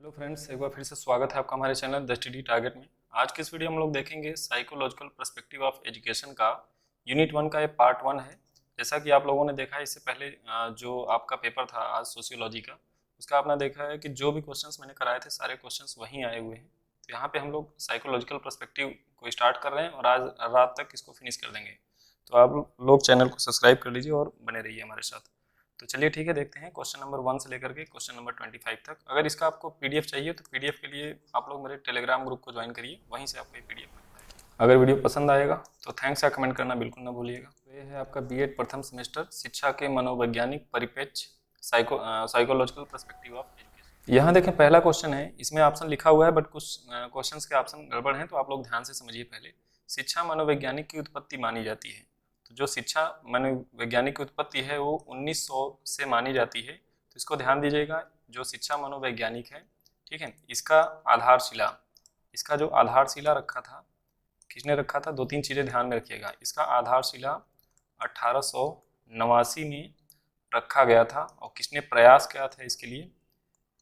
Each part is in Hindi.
हेलो फ्रेंड्स, एक बार फिर से स्वागत है आपका हमारे चैनल द स्टडी टारगेट में। आज की इस वीडियो में हम लोग देखेंगे साइकोलॉजिकल पर्सपेक्टिव ऑफ एजुकेशन का यूनिट 1 का ये पार्ट 1 है। जैसा कि आप लोगों ने देखा है इससे पहले जो आपका पेपर था आज सोशियोलॉजी का, उसका आपने देखा है कि जो भी क्वेश्चंस मैंने कराए थे सारे क्वेश्चंस वहीं आए हुए हैं। तो यहाँ पे हम लोग साइकोलॉजिकल पर्सपेक्टिव को स्टार्ट कर रहे हैं और आज रात तक इसको फिनिश कर देंगे। तो आप लोग चैनल को सब्सक्राइब कर लीजिए और बने रहिए हमारे साथ। तो चलिए ठीक है, देखते हैं क्वेश्चन नंबर 1 से लेकर के क्वेश्चन नंबर 25 तक। अगर इसका आपको पीडीएफ चाहिए तो पीडीएफ के लिए आप लोग मेरे टेलीग्राम ग्रुप को ज्वाइन करिए, वहीं से आपको ये पीडीएफ मिल जाएगा। अगर वीडियो पसंद आएगा तो थैंक्स या कमेंट करना बिल्कुल ना भूलिएगा। तो ये है आपका बीएड प्रथम सेमेस्टर शिक्षा के मनोवैज्ञानिक परिप्रेक्ष्य साइकोलॉजिकल पर्सपेक्टिव ऑफ एजुकेशन। यहाँ देखें पहला क्वेश्चन है, इसमें ऑप्शन लिखा हुआ है बट कुछ क्वेश्चन के ऑप्शन गड़बड़ हैं, तो आप लोग ध्यान से समझिए। पहले शिक्षा मनोवैज्ञानिक की उत्पत्ति मानी जाती है। तो जो शिक्षा मनोवैज्ञानिक की उत्पत्ति है वो 1900 से मानी जाती है। तो इसको ध्यान दीजिएगा, जो शिक्षा मनोवैज्ञानिक है, ठीक है, इसका इसका जो आधारशिला रखा था, किसने रखा था, दो तीन चीज़ें ध्यान में रखिएगा। इसका आधारशिला 1889 में रखा गया था और किसने प्रयास किया था इसके लिए,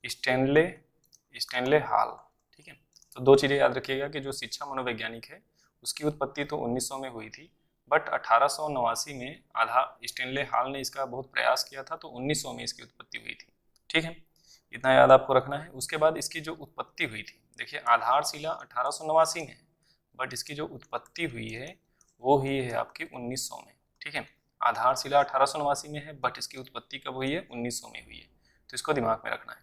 स्टैनले हॉल, ठीक है। तो दो चीज़ें याद रखिएगा कि जो शिक्षा मनोवैज्ञानिक है उसकी उत्पत्ति तो 1900 में हुई थी, बट 1889 में स्टैनले हॉल ने इसका बहुत प्रयास किया था, तो 1900 में इसकी उत्पत्ति हुई थी, ठीक है। इतना याद आपको रखना है। उसके बाद इसकी जो उत्पत्ति हुई थी, देखिए आधारशिला 1889 में है, बट इसकी जो उत्पत्ति हुई है वो ही है आपकी 1900 में, ठीक है। आधारशिला 1889 में है बट इसकी उत्पत्ति कब हुई है, 1900 में हुई है। तो इसको दिमाग में रखना है।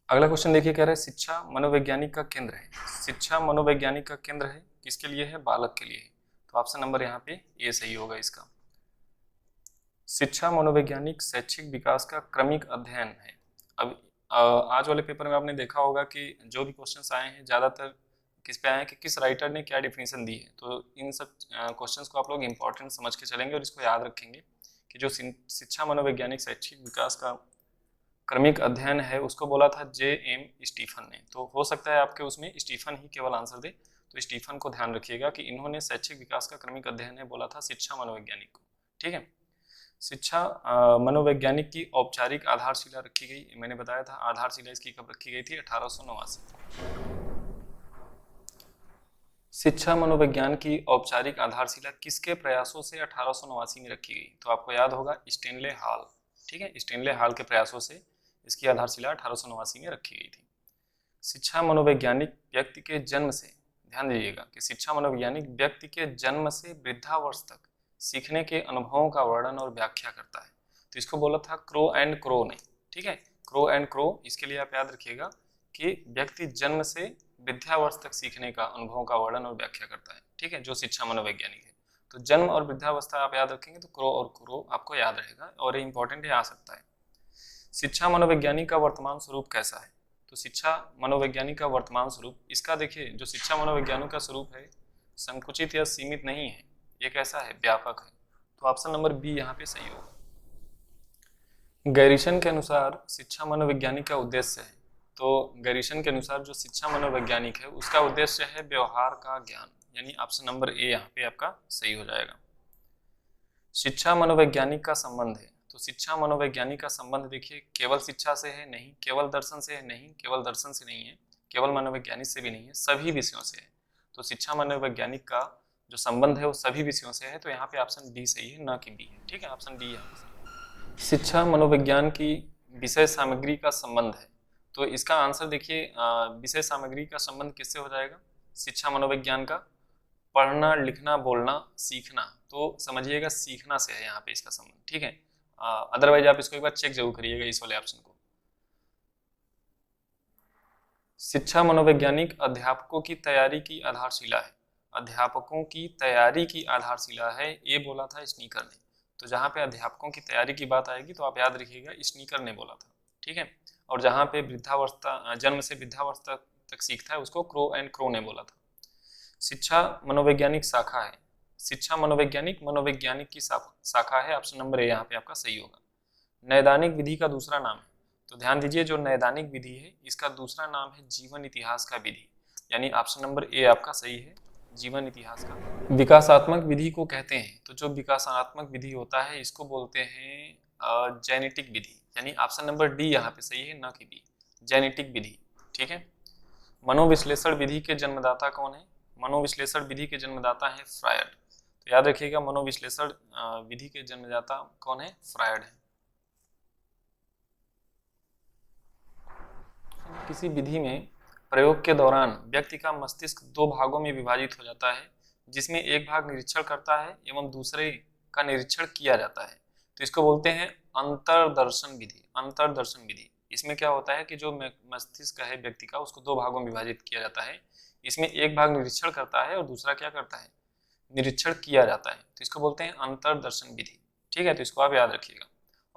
अगला क्वेश्चन देखिए, कह रहे हैं शिक्षा मनोवैज्ञानिक का केंद्र है। शिक्षा मनोवैज्ञानिक का केंद्र है, किसके लिए है, बालक के लिए है। तो ऑप्शन नंबर यहाँ पे ए सही होगा इसका। शिक्षा मनोवैज्ञानिक शैक्षिक विकास का क्रमिक अध्ययन है। अब आज वाले पेपर में आपने देखा होगा कि जो भी क्वेश्चंस आए हैं ज़्यादातर किस पे आए हैं कि किस राइटर ने क्या डिफिनेशन दी है। तो इन सब क्वेश्चंस को आप लोग इंपॉर्टेंट समझ के चलेंगे और इसको याद रखेंगे कि जो शिक्षा मनोवैज्ञानिक शैक्षिक विकास का क्रमिक अध्ययन है उसको बोला था J.M. स्टीफन ने। तो हो सकता है आपके उसमें स्टीफन ही केवल आंसर दे, तो स्टीफन को ध्यान रखिएगा कि इन्होंने शैक्षिक विकास का क्रमिक अध्ययन है बोला था शिक्षा मनोवैज्ञानिक को, ठीक है। शिक्षा मनोवैज्ञानिक की औपचारिक आधारशिला रखी गई, मैंने बताया था आधारशिला इसकी कब रखी गई थी, 1889। शिक्षा मनोविज्ञान की औपचारिक आधारशिला किसके प्रयासों से 1889 में रखी गई, तो आपको याद होगा स्टैनले हॉल, ठीक है। स्टैनले हॉल के प्रयासों से इसकी आधारशिला 1889 में रखी गई थी। शिक्षा मनोवैज्ञानिक व्यक्ति के जन्म से, ध्यान दीजिएगा कि शिक्षा मनोवैज्ञानिक व्यक्ति के जन्म से वृद्धावस्थ तक सीखने के अनुभवों का वर्णन और व्याख्या करता है। तो इसको बोला था क्रो एंड क्रो ने, ठीक है। क्रो एंड क्रो, इसके लिए आप याद रखिएगा कि व्यक्ति जन्म से वृद्धावस्था तक सीखने का अनुभवों का वर्णन और व्याख्या करता है, ठीक है, जो शिक्षा मनोवैज्ञानिक है। तो जन्म और वृद्धावस्था आप याद रखेंगे तो क्रो और क्रो आपको याद रहेगा और ये इंपॉर्टेंट है, आ सकता है। शिक्षा मनोवैज्ञानिक का वर्तमान स्वरूप कैसा है, तो शिक्षा मनोवैज्ञानिक का वर्तमान स्वरूप, इसका देखिए जो शिक्षा मनोवैज्ञानिक का स्वरूप है संकुचित या सीमित नहीं है, ये कैसा है, व्यापक है। तो ऑप्शन नंबर बी यहाँ पे सही होगा। गैरिसन के अनुसार शिक्षा मनोवैज्ञानिक का उद्देश्य है, तो गैरिसन के अनुसार जो शिक्षा मनोवैज्ञानिक है उसका उद्देश्य है व्यवहार का ज्ञान, यानी ऑप्शन नंबर ए यहाँ पे आपका सही हो जाएगा। शिक्षा मनोवैज्ञानिक का संबंध है, तो शिक्षा मनोवैज्ञानिक का संबंध देखिए केवल शिक्षा से है नहीं, केवल दर्शन से है नहीं, केवल दर्शन से नहीं है, केवल मनोवैज्ञानिक से भी नहीं है, सभी विषयों से है। तो शिक्षा मनोवैज्ञानिक का जो संबंध है वो सभी विषयों से है। तो यहाँ पे ऑप्शन डी सही है, ना कि बी है, ठीक है, ऑप्शन डी यहाँ पे। शिक्षा मनोविज्ञान की विषय सामग्री का संबंध है, तो इसका आंसर देखिए विषय सामग्री का संबंध किससे हो जाएगा, शिक्षा मनोविज्ञान का पढ़ना लिखना बोलना सीखना, तो समझिएगा सीखना से है यहाँ पे इसका संबंध, ठीक है। अदरवाइज आप इसको एक बार चेक जरूर करिएगा इस वाले ऑप्शन को। शिक्षा मनोवैज्ञानिक अध्यापकों की तैयारी की आधारशिला है, अध्यापकों की तैयारी की आधारशिला है, ये बोला था स्नीकर ने। तो जहाँ पे अध्यापकों की तैयारी की बात आएगी तो आप याद रखिएगा स्नीकर ने बोला था, ठीक है। और जहाँ पे वृद्धावस्था जन्म से वृद्धावस्था तक सीखता है उसको क्रो एंड क्रो ने बोला था। शिक्षा मनोवैज्ञानिक शाखा है, शिक्षा मनोवैज्ञानिक की शाखा है, ऑप्शन नंबर ए यहाँ पे आपका सही होगा। नैदानिक विधि का दूसरा नाम है, तो ध्यान दीजिए जो नैदानिक विधि है इसका दूसरा नाम है जीवन इतिहास का विधि, यानी ऑप्शन नंबर ए आपका सही है, जीवन इतिहास का। विकासात्मक विधि को कहते हैं, तो जो विकासात्मक विधि होता है इसको बोलते हैं जेनेटिक विधि, यानी ऑप्शन नंबर डी यहाँ पे सही है, ना कि बी, जेनेटिक विधि। ठीक है। मनोविश्लेषण विधि के जन्मदाता कौन है? मनोविश्लेषण विधि के जन्मदाता है फ्रायड। तो याद रखिएगा, मनोविश्लेषण विधि के जन्मदाता कौन है? फ्रायड है। किसी विधि में प्रयोग के दौरान व्यक्ति का मस्तिष्क दो भागों में विभाजित हो जाता है, जिसमें एक भाग निरीक्षण करता है एवं दूसरे का निरीक्षण किया जाता है, तो इसको बोलते हैं अंतर्दर्शन विधि। अंतर्दर्शन विधि, इसमें क्या होता है कि जो मस्तिष्क है व्यक्ति का, उसको दो भागों में विभाजित किया जाता है। इसमें एक भाग निरीक्षण करता है और दूसरा क्या करता है? निरीक्षण किया जाता है, तो इसको बोलते हैं अंतर्दर्शन विधि। ठीक है, तो इसको आप याद रखिएगा।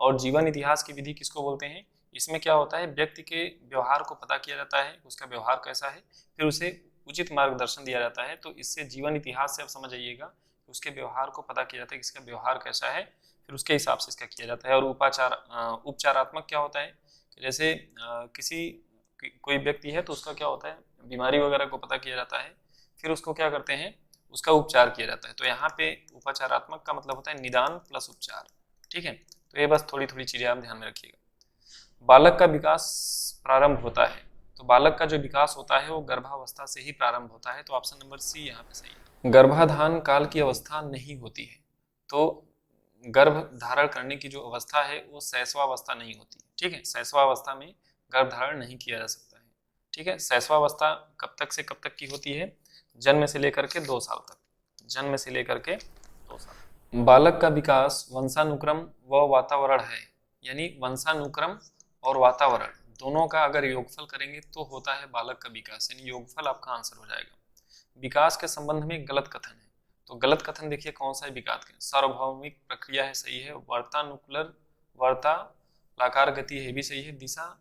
और जीवन इतिहास की विधि किसको बोलते हैं? इसमें क्या होता है, व्यक्ति के व्यवहार को पता किया जाता है, उसका व्यवहार कैसा है, फिर उसे उचित मार्गदर्शन दिया जाता है। तो इससे जीवन इतिहास से आप समझ जाइएगा कि उसके व्यवहार को पता किया जाता है कि इसका व्यवहार कैसा है, फिर उसके हिसाब से इसका किया जाता है। और उपचारात्मक क्या होता है कि जैसे कोई व्यक्ति है तो उसका क्या होता है, बीमारी वगैरह को पता किया जाता है, फिर उसको क्या करते हैं, उसका उपचार किया जाता है। तो यहाँ पे उपचारात्मक का मतलब होता है निदान प्लस उपचार। ठीक है, तो ये बस थोड़ी थोड़ी चीजें आप ध्यान में रखिएगा। बालक का विकास प्रारंभ होता है, तो बालक का जो विकास होता है वो गर्भावस्था से ही प्रारंभ होता है। तो ऑप्शन नंबर सी यहाँ पे सही है। गर्भाधान काल की अवस्था नहीं होती है, तो गर्भ धारण करने की जो अवस्था है वो शैशवावस्था नहीं होती। ठीक है, शैशवावस्था में गर्भ धारण नहीं किया जा सकता है। ठीक है, शैशवावस्था कब तक से कब तक की होती है? जन्म से लेकर के 2 साल तक। जन्म से लेकर के 2 साल। बालक का विकास वंशानुक्रम व वातावरण है, यानी वंशानुक्रम और वातावरण दोनों का अगर योगफल करेंगे तो होता है बालक का विकास, यानी योगफल आपका आंसर हो जाएगा। विकास के संबंध में गलत कथन है, तो गलत कथन देखिए कौन सा है विकास के? सार्वभौमिक प्रक्रिया है, सही है। वर्तानुकूलर वर्तालाकार गति है, भी सही है। दिशा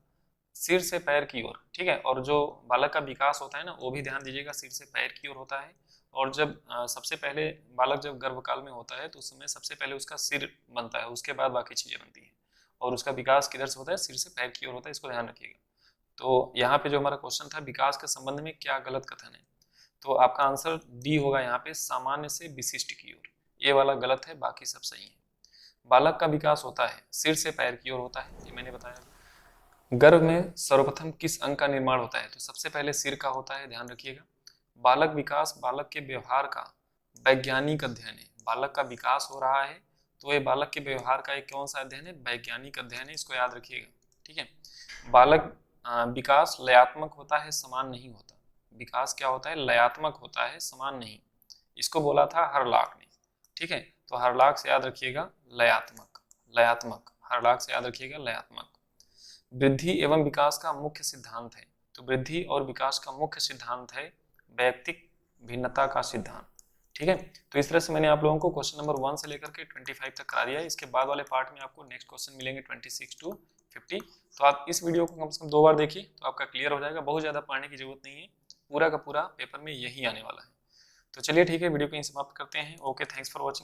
सिर से पैर की ओर। ठीक है, और जो बालक का विकास होता है ना, वो भी ध्यान दीजिएगा सिर से पैर की ओर होता है। और जब सबसे पहले बालक जब गर्भकाल में होता है तो उस समय सबसे पहले उसका सिर बनता है, उसके बाद बाकी चीजें बनती हैं। और उसका विकास किधर से होता है? सिर से पैर की ओर होता है, इसको ध्यान रखिएगा। तो यहाँ पे जो हमारा क्वेश्चन था, विकास के संबंध में क्या गलत कथन है, तो आपका आंसर डी होगा यहाँ पे, सामान्य से विशिष्ट की ओर। ये वाला गलत है, बाकी सब सही है। बालक का विकास होता है सिर से पैर की ओर होता है, ये मैंने बताया। गर्भ में सर्वप्रथम किस अंग का निर्माण होता है? तो सबसे पहले सिर का होता है, ध्यान रखिएगा। बालक विकास बालक के व्यवहार का वैज्ञानिक अध्ययन है। बालक का विकास हो रहा है तो ये बालक के व्यवहार का एक कौन सा अध्ययन है? वैज्ञानिक अध्ययन है, इसको याद रखिएगा। ठीक है, बालक विकास लयात्मक होता है, समान नहीं होता। विकास क्या होता है? लयात्मक होता है, समान नहीं। इसको बोला था हरलाक ने। ठीक है, तो हरलाक से याद रखिएगा लयात्मक। लयात्मक, हरलाक से याद रखिएगा लयात्मक। वृद्धि एवं विकास का मुख्य सिद्धांत है, तो वृद्धि और विकास का मुख्य सिद्धांत है वैयक्तिक भिन्नता का सिद्धांत। ठीक है, तो इस तरह से मैंने आप लोगों को क्वेश्चन नंबर 1 से लेकर के 25 तक करा दिया है। इसके बाद वाले पार्ट में आपको नेक्स्ट क्वेश्चन मिलेंगे 26 to 50। तो आप इस वीडियो को कम से कम 2 बार देखिए तो आपका क्लियर हो जाएगा। बहुत ज्यादा पढ़ने की जरूरत नहीं है, पूरा का पूरा पेपर में यही आने वाला है। तो चलिए ठीक है, वीडियो को यहीं समाप्त करते हैं। Okay, thanks for watching.